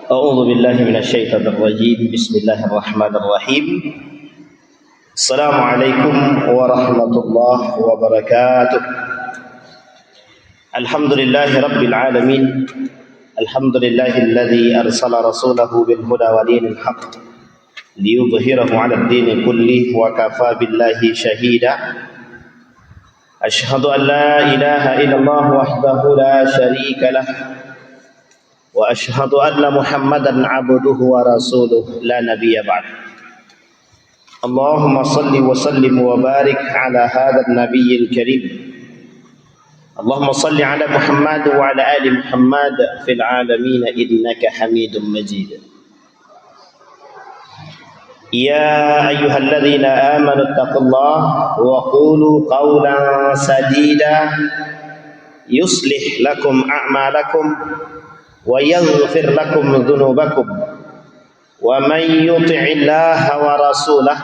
أعوذ بالله من الشيطان الرجيم بسم الله الرحمن الرحيم السلام عليكم ورحمة الله وبركاته الحمد لله رب العالمين الحمد لله الذي أرسل رسوله بالهدى ودين الحق ليظهره على الدين كله وكفى بالله شهيدا أشهد أن لا إله إلا الله وحده لا شريك له وأشهد أن محمدا عبده ورسوله لا نبي بعد اللهم صل وسلم وبارك على هذا النبي الكريم اللهم صل على محمد وعلى آل محمد في العالمين إنك حميد مجيد يا أيها الذين آمنوا اتقوا الله وقولوا قولا سديدا يصلح لكم أعمالكم ويغفر لكم ذنوبكم ومن يطع الله ورسوله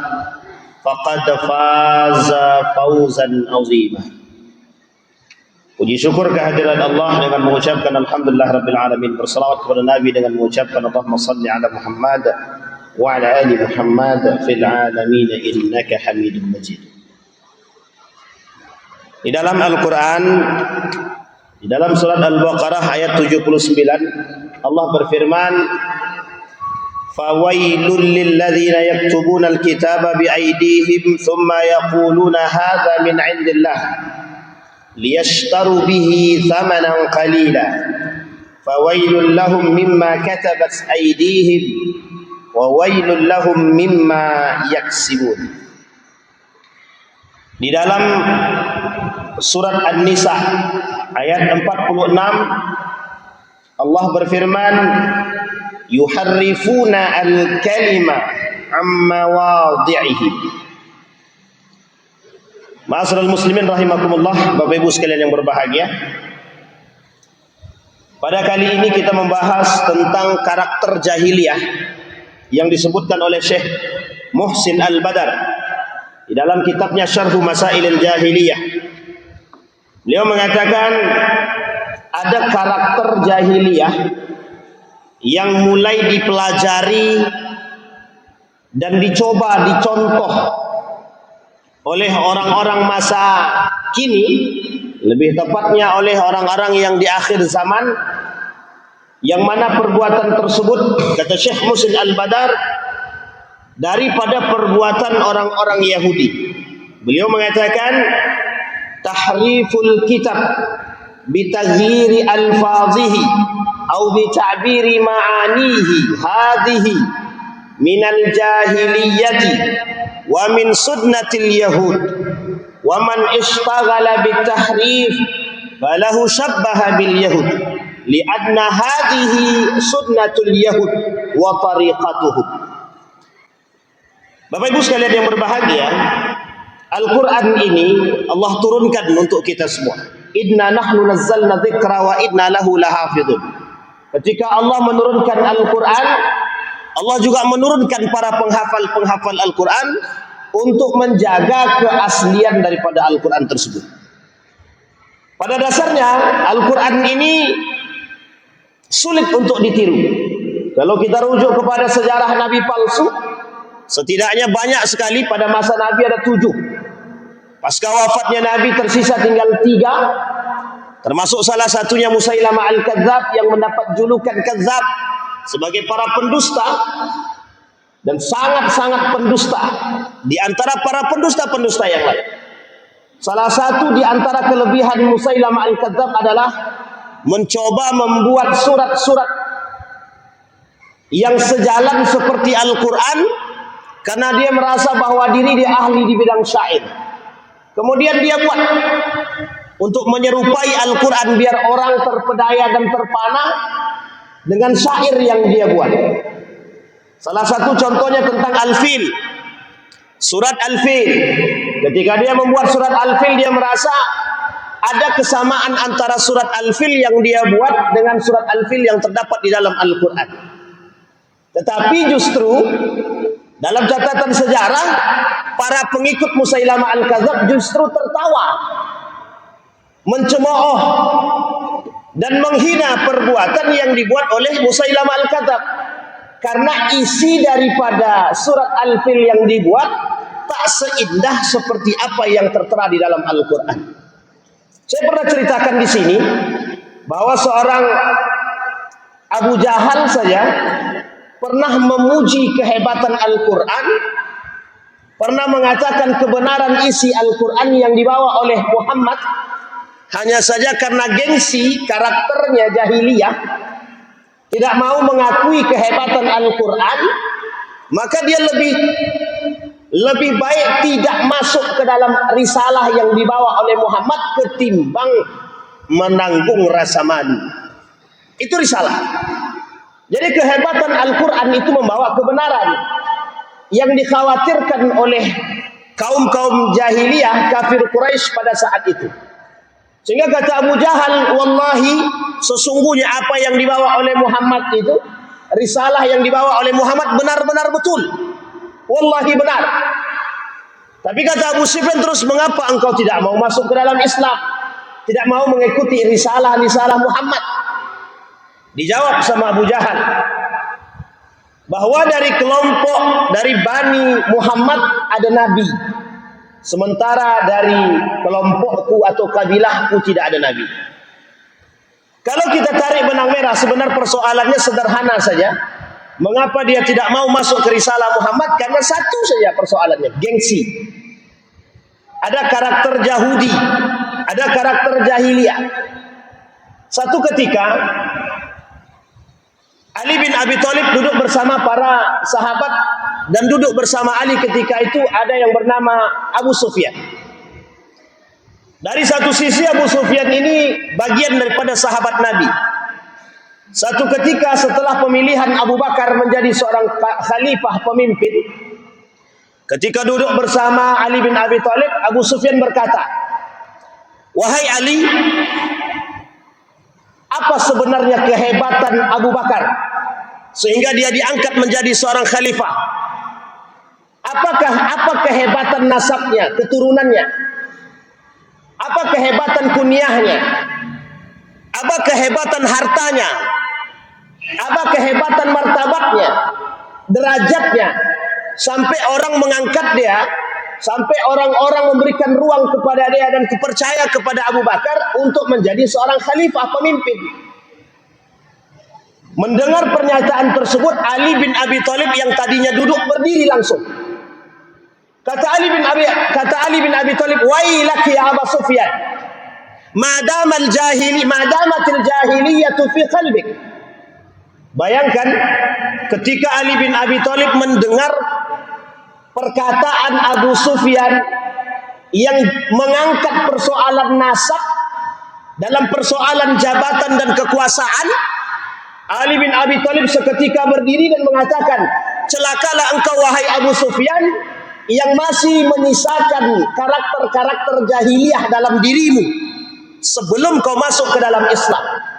فقد فاز فوزا عظيما. Puji syukur kehadiran Allah dengan mengucapkan alhamdulillah rabbil alamin, bersalawat kepada Nabi dengan mengucapkan Allahumma salli ala Muhammad wa ala ali Muhammad fil alamin innaka Hamidum Majid. Di dalam Al-Qur'an, di dalam surat Al-Baqarah ayat 79 Allah berfirman, "Fawailul lil ladzina yaktubuna al-kitaba bi aydihim thumma yaquluna hadza min 'indillah liyashtaru bihi thamanan qalila fawailul lahum mimma katabat aydihim wa wailul lahum mimma yaksibun." Di dalam surat An-Nisa ayat 46 Allah berfirman, yuharrifuna al-kalima amma wadhi'ihi. Ma'asyiral muslimin rahimakumullah, Bapak Ibu sekalian yang berbahagia, pada kali ini kita membahas tentang karakter jahiliyah yang disebutkan oleh Syekh Muhsin Al-Badar di dalam kitabnya Syarhu Masailil Jahiliyah. Beliau mengatakan ada karakter jahiliyah yang mulai dipelajari dan dicoba dicontoh oleh orang-orang masa kini, lebih tepatnya oleh orang-orang yang di akhir zaman, yang mana perbuatan tersebut, kata Syekh Muhsin Al-Badar, daripada perbuatan orang-orang Yahudi. Beliau mengatakan tahriful kitab bitaghyiri alfazihi au bita'biri ma'anihi hadhihi minal jahiliyati wa min sunnatil yahud wa man ishtaghala bitahrif falahu shabbaha bil yahud li'anna hadhihi sunnatul yahud wa tariqatuhum. Bapak Ibu sekalian yang berbahagia, Al-Quran ini Allah turunkan untuk kita semua. Inna nahnu nazzalna dzikra wa inna lahu lahafidhun. Ketika Allah menurunkan Al-Quran, Allah juga menurunkan para penghafal Al-Quran untuk menjaga keaslian daripada Al-Quran tersebut. Pada dasarnya Al-Quran ini sulit untuk ditiru. Kalau kita rujuk kepada sejarah Nabi palsu, setidaknya banyak sekali. Pada masa Nabi ada 7. Pasca wafatnya Nabi tersisa tinggal 3, termasuk salah satunya Musailamah Al-Kadzab yang mendapat julukan Kadzab sebagai para pendusta dan sangat-sangat pendusta di antara para pendusta-pendusta yang lain. Salah satu di antara kelebihan Musailamah Al-Kadzab adalah mencoba membuat surat-surat yang sejalan seperti Al-Quran, karena dia merasa bahwa diri dia ahli di bidang syair. Kemudian dia buat untuk menyerupai Al-Quran biar orang terpedaya dan terpana dengan syair yang dia buat. Salah satu contohnya tentang Al-Fil, surat Al-Fil. Ketika dia membuat surat Al-Fil, dia merasa ada kesamaan antara surat Al-Fil yang dia buat dengan surat Al-Fil yang terdapat di dalam Al-Quran. Tetapi justru dalam catatan sejarah, para pengikut Musailamah Al-Kadzab justru tertawa, mencemooh dan menghina perbuatan yang dibuat oleh Musailamah Al-Kadzab. Karena isi daripada surat Al-Fil yang dibuat tak seindah seperti apa yang tertera di dalam Al-Quran. Saya pernah ceritakan di sini bahwa seorang Abu Jahal saja pernah memuji kehebatan Al-Quran, pernah mengatakan kebenaran isi Al-Quran yang dibawa oleh Muhammad. Hanya saja karena gengsi karakternya jahiliyah, tidak mau mengakui kehebatan Al-Quran, maka dia lebih baik tidak masuk ke dalam risalah yang dibawa oleh Muhammad ketimbang menanggung rasa malu. Itu risalah. Jadi kehebatan Al-Quran itu membawa kebenaran yang dikhawatirkan oleh kaum-kaum jahiliyah kafir Quraisy pada saat itu. Sehingga kata Abu Jahal, wallahi sesungguhnya apa yang dibawa oleh Muhammad itu, risalah yang dibawa oleh Muhammad benar-benar betul. Wallahi benar. Tapi kata Abu Sufyan terus, mengapa engkau tidak mau masuk ke dalam Islam? Tidak mau mengikuti risalah-risalah Muhammad? Dijawab sama Abu Jahal bahwa dari kelompok dari Bani Muhammad ada Nabi, sementara dari kelompokku atau kabilahku tidak ada Nabi. Kalau kita tarik benang merah, sebenarnya persoalannya sederhana saja. Mengapa dia tidak mau masuk ke risalah Muhammad? Karena satu saja persoalannya, gengsi. Ada karakter Yahudi, ada karakter jahiliyah. Satu ketika Ali bin Abi Thalib duduk bersama para sahabat, dan duduk bersama Ali ketika itu ada yang bernama Abu Sufyan. Dari satu sisi Abu Sufyan ini bagian daripada sahabat Nabi. Satu ketika setelah pemilihan Abu Bakar menjadi seorang khalifah pemimpin, ketika duduk bersama Ali bin Abi Thalib, Abu Sufyan berkata, "Wahai Ali, apa sebenarnya kehebatan Abu Bakar sehingga dia diangkat menjadi seorang khalifah? Apa kehebatan nasabnya, keturunannya? Apa kehebatan kunyahnya? Apa kehebatan hartanya? Apa kehebatan martabatnya, derajatnya, sampai orang mengangkat dia, sampai orang-orang memberikan ruang kepada dia dan percaya kepada Abu Bakar untuk menjadi seorang khalifah pemimpin?" Mendengar pernyataan tersebut, Ali bin Abi Thalib yang tadinya duduk berdiri langsung. Kata Ali bin Abi Thalib, "Wailak ya Abu Sufyan, madamatil jahiliyatu fi qalbik." Bayangkan ketika Ali bin Abi Thalib mendengar perkataan Abu Sufyan yang mengangkat persoalan nasab dalam persoalan jabatan dan kekuasaan, Ali bin Abi Thalib seketika berdiri dan mengatakan, "Celakalah engkau wahai Abu Sufyan yang masih menyisakan karakter-karakter jahiliyah dalam dirimu sebelum kau masuk ke dalam Islam."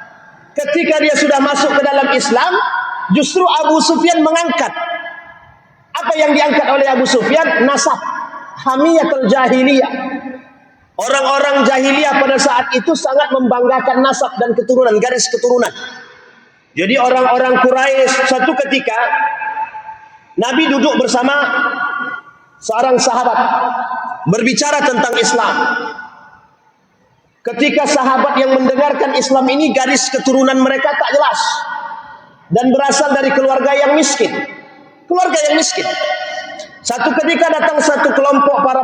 Ketika dia sudah masuk ke dalam Islam, justru Abu Sufyan mengangkat. Apa yang diangkat oleh Abu Sufyan? Nasab, hamiyatul jahiliyah. Orang-orang jahiliyah pada saat itu sangat membanggakan nasab dan keturunan, garis keturunan. Jadi orang-orang Quraisy, satu ketika Nabi duduk bersama seorang sahabat berbicara tentang Islam. Ketika sahabat yang mendengarkan Islam ini garis keturunan mereka tak jelas dan berasal dari keluarga yang miskin. Satu ketika datang satu kelompok para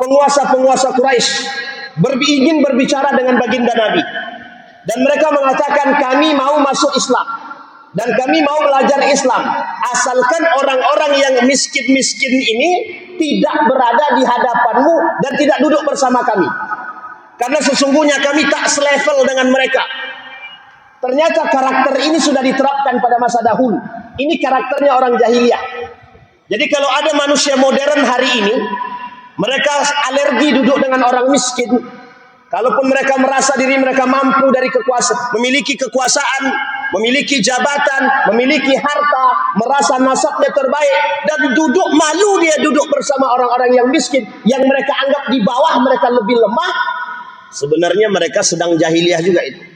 penguasa-penguasa Quraisy ingin berbicara dengan baginda Nabi, dan mereka mengatakan, "Kami mau masuk Islam dan kami mau belajar Islam, asalkan orang-orang yang miskin-miskin ini tidak berada di hadapanmu dan tidak duduk bersama kami. Karena sesungguhnya kami tak selevel dengan mereka." Ternyata karakter ini sudah diterapkan pada masa dahulu. Ini karakternya orang jahiliyah. Jadi kalau ada manusia modern hari ini, mereka alergi duduk dengan orang miskin. Kalaupun mereka merasa diri mereka mampu dari memiliki kekuasaan, memiliki jabatan, memiliki harta, merasa nasabnya terbaik, dan duduk malu dia duduk bersama orang-orang yang miskin, yang mereka anggap di bawah mereka lebih lemah. Sebenarnya mereka sedang jahiliyah juga itu.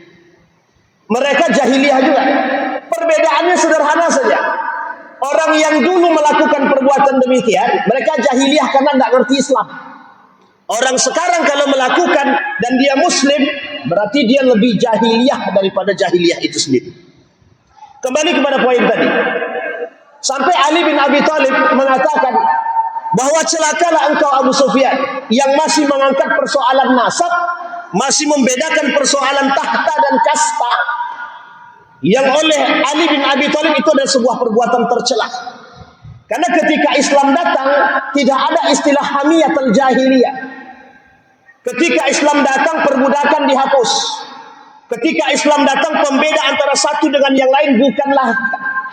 Mereka jahiliyah juga. Perbedaannya sederhana saja. Orang yang dulu melakukan perbuatan demikian, mereka jahiliyah karena nggak ngerti Islam. Orang sekarang kalau melakukan dan dia Muslim, berarti dia lebih jahiliyah daripada jahiliyah itu sendiri. Kembali kepada poin tadi. Sampai Ali bin Abi Thalib mengatakan bahwa celakalah engkau Abu Sufyan yang masih mengangkat persoalan nasab, masih membedakan persoalan tahta dan kasta, yang oleh Ali bin Abi Thalib itu adalah sebuah perbuatan tercela. Karena ketika Islam datang, tidak ada istilah hamiyatul jahiliyah. Ketika Islam datang, perbudakan dihapus. Ketika Islam datang, pembeda antara satu dengan yang lain bukanlah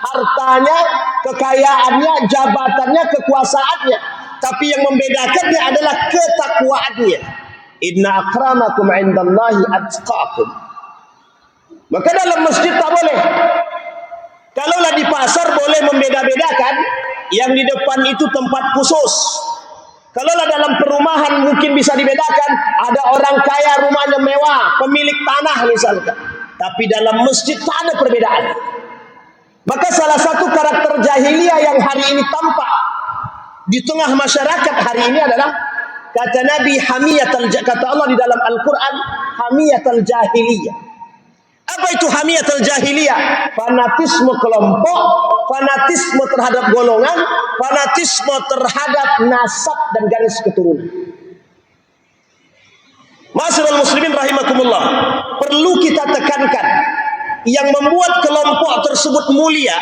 hartanya, kekayaannya, jabatannya, kekuasaannya, tapi yang membedakannya adalah ketakwaannya. Inna akramakum indallahi atqakum. Maka dalam masjid tak boleh. Kalaulah di pasar boleh membeda-bedakan, yang di depan itu tempat khusus. Kalaulah dalam perumahan mungkin bisa dibedakan, ada orang kaya rumahnya mewah, pemilik tanah misalkan. Tapi dalam masjid tak ada perbedaan. Maka salah satu karakter jahiliyah yang hari ini tampak di tengah masyarakat hari ini adalah, kata Nabi, kata Allah di dalam Al-Quran, hamiyatul jahiliyah. Apa itu hamiyatul jahiliyah? Fanatisme kelompok, fanatisme terhadap golongan, fanatisme terhadap nasab dan garis keturunan. Ma'asyiral muslimin rahimakumullah, perlu kita tekankan, yang membuat kelompok tersebut mulia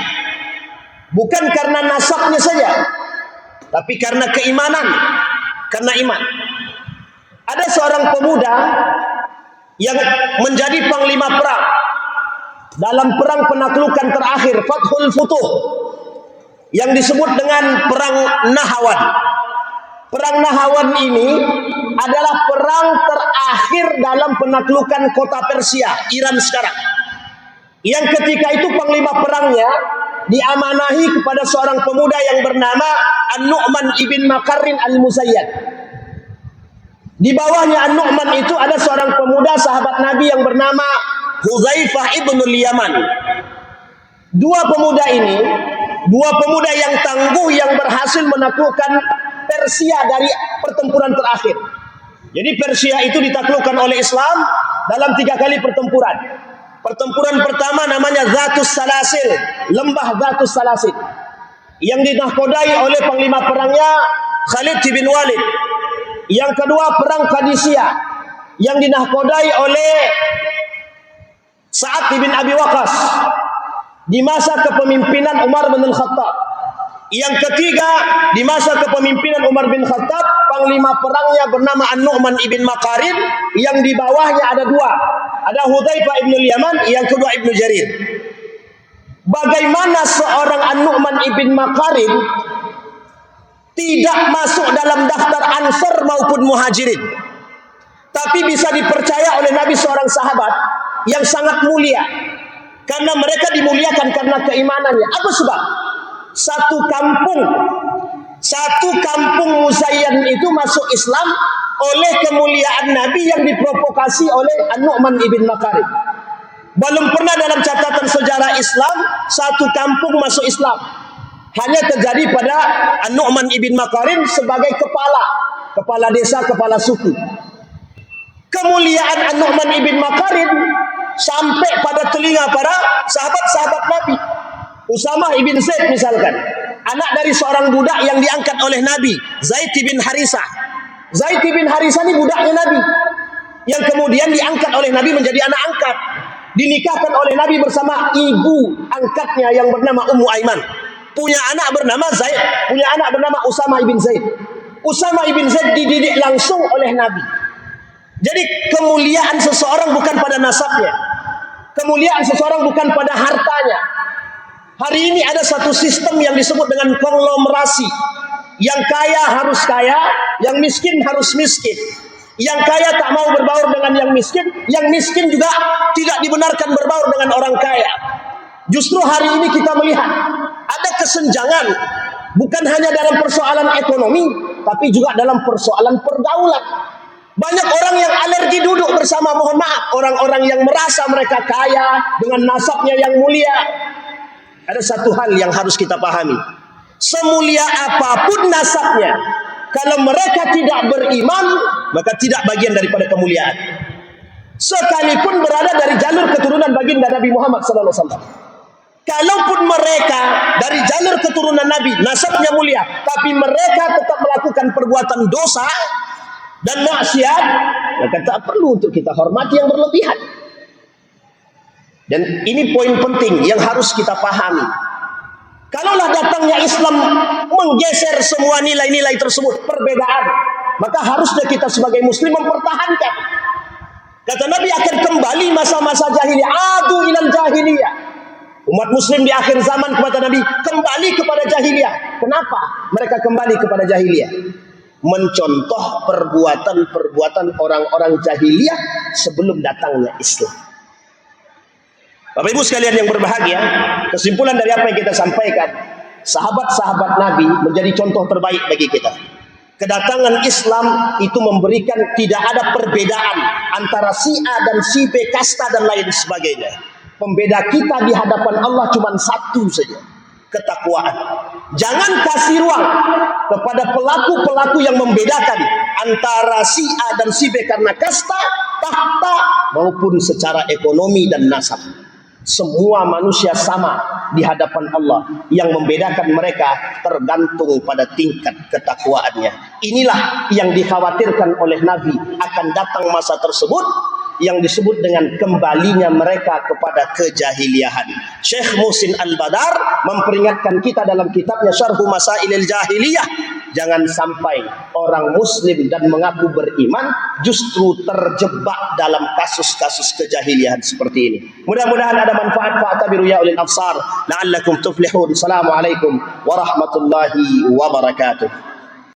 bukan karena nasabnya saja, tapi karena keimanan, karena iman. Ada seorang pemuda yang menjadi panglima perang dalam perang penaklukan terakhir, Fathul Futuh, yang disebut dengan perang Nahawan. Perang Nahawan ini adalah perang terakhir dalam penaklukan kota Persia, Iran sekarang. Yang ketika itu panglima perangnya diamanahi kepada seorang pemuda yang bernama An-Nu'man ibn Makarin al-Muzayyad. Di bawahnya An-Nu'man itu ada seorang pemuda sahabat Nabi yang bernama Hudzaifah ibnul Yaman. Dua pemuda ini, dua pemuda yang tangguh yang berhasil menaklukkan Persia dari pertempuran terakhir. Jadi Persia itu ditaklukkan oleh Islam dalam 3 kali pertempuran. Pertempuran pertama namanya Zatus Salasil, lembah Zatus Salasil, yang dinahkodai oleh panglima perangnya Khalid bin Walid. Yang kedua perang Qadisiyah, yang dinahkodai oleh Sa'ad bin Abi Waqqas di masa kepemimpinan Umar bin Khattab. Yang ketiga, di masa kepemimpinan Umar bin Khattab, panglima perangnya bernama An-Nu'man ibn Makarin, yang di bawahnya ada dua. Ada Hudzaifah ibn Yaman, yang kedua Ibnu Jarir. Bagaimana seorang An-Nu'man ibn Makarin tidak masuk dalam daftar Ansar maupun Muhajirin, tapi bisa dipercaya oleh Nabi seorang sahabat yang sangat mulia, karena mereka dimuliakan karena keimanannya. Apa sebab? Satu kampung Muzayyan itu masuk Islam oleh kemuliaan Nabi yang diprovokasi oleh An-Nu'man ibn Makarin. Belum pernah dalam catatan sejarah Islam satu kampung masuk Islam. Hanya terjadi pada An-Nu'man ibn Makarin sebagai kepala desa, kepala suku. Kemuliaan An-Nu'man ibn Makarin sampai pada telinga para sahabat-sahabat Nabi. Usamah ibn Zaid misalkan, anak dari seorang budak yang diangkat oleh Nabi, Zaid bin Harisah. Zaid bin Harisah ini budaknya Nabi, yang kemudian diangkat oleh Nabi menjadi anak angkat, dinikahkan oleh Nabi bersama ibu angkatnya yang bernama Ummu Aiman. Punya anak bernama Zaid, punya anak bernama Usamah ibn Zaid. Usamah ibn Zaid dididik langsung oleh Nabi. Jadi kemuliaan seseorang bukan pada nasabnya, kemuliaan seseorang bukan pada hartanya. Hari ini ada satu sistem yang disebut dengan konglomerasi. Yang kaya harus kaya, yang miskin harus miskin. Yang kaya tak mau berbaur dengan yang miskin juga tidak dibenarkan berbaur dengan orang kaya. Justru hari ini kita melihat ada kesenjangan, bukan hanya dalam persoalan ekonomi, tapi juga dalam persoalan pergaulan. Banyak orang yang alergi duduk bersama, mohon maaf, orang-orang yang merasa mereka kaya dengan nasabnya yang mulia. Ada satu hal yang harus kita pahami. Semulia apapun nasabnya, kalau mereka tidak beriman, maka tidak bagian daripada kemuliaan. Sekalipun berada dari jalur keturunan baginda Nabi Muhammad SAW. Kalaupun mereka dari jalur keturunan Nabi, nasabnya mulia, tapi mereka tetap melakukan perbuatan dosa dan maksiat, maka tak perlu untuk kita hormati yang berlebihan. Dan ini poin penting yang harus kita pahami. Kalaulah datangnya Islam menggeser semua nilai-nilai tersebut, perbedaan, maka harusnya kita sebagai muslim mempertahankan. Kata Nabi akan kembali masa-masa jahiliyah, adu ilal jahiliyah. Umat muslim di akhir zaman kata Nabi kembali kepada jahiliyah. Kenapa mereka kembali kepada jahiliyah? Mencontoh perbuatan-perbuatan orang-orang jahiliyah sebelum datangnya Islam. Bapak Ibu sekalian yang berbahagia, kesimpulan dari apa yang kita sampaikan, sahabat-sahabat Nabi menjadi contoh terbaik bagi kita. Kedatangan Islam itu memberikan tidak ada perbedaan antara si A dan si B, kasta dan lain sebagainya. Pembeda kita di hadapan Allah cuma satu saja, ketakwaan. Jangan kasih ruang kepada pelaku-pelaku yang membedakan antara si A dan si B karena kasta, tahta, maupun secara ekonomi dan nasab. Semua manusia sama di hadapan Allah. Yang membedakan mereka tergantung pada tingkat ketakwaannya. Inilah yang dikhawatirkan oleh Nabi, akan datang masa tersebut yang disebut dengan kembalinya mereka kepada kejahiliahan. Syekh Muhsin Al-Badar memperingatkan kita dalam kitabnya Syarhu Masailil Jahiliyah, jangan sampai orang muslim dan mengaku beriman justru terjebak dalam kasus-kasus kejahiliahan seperti ini. Mudah-mudahan ada manfaat. Fa'tabiru ya ulil absar la'allakum tuflihun. Assalamualaikum warahmatullahi wabarakatuh.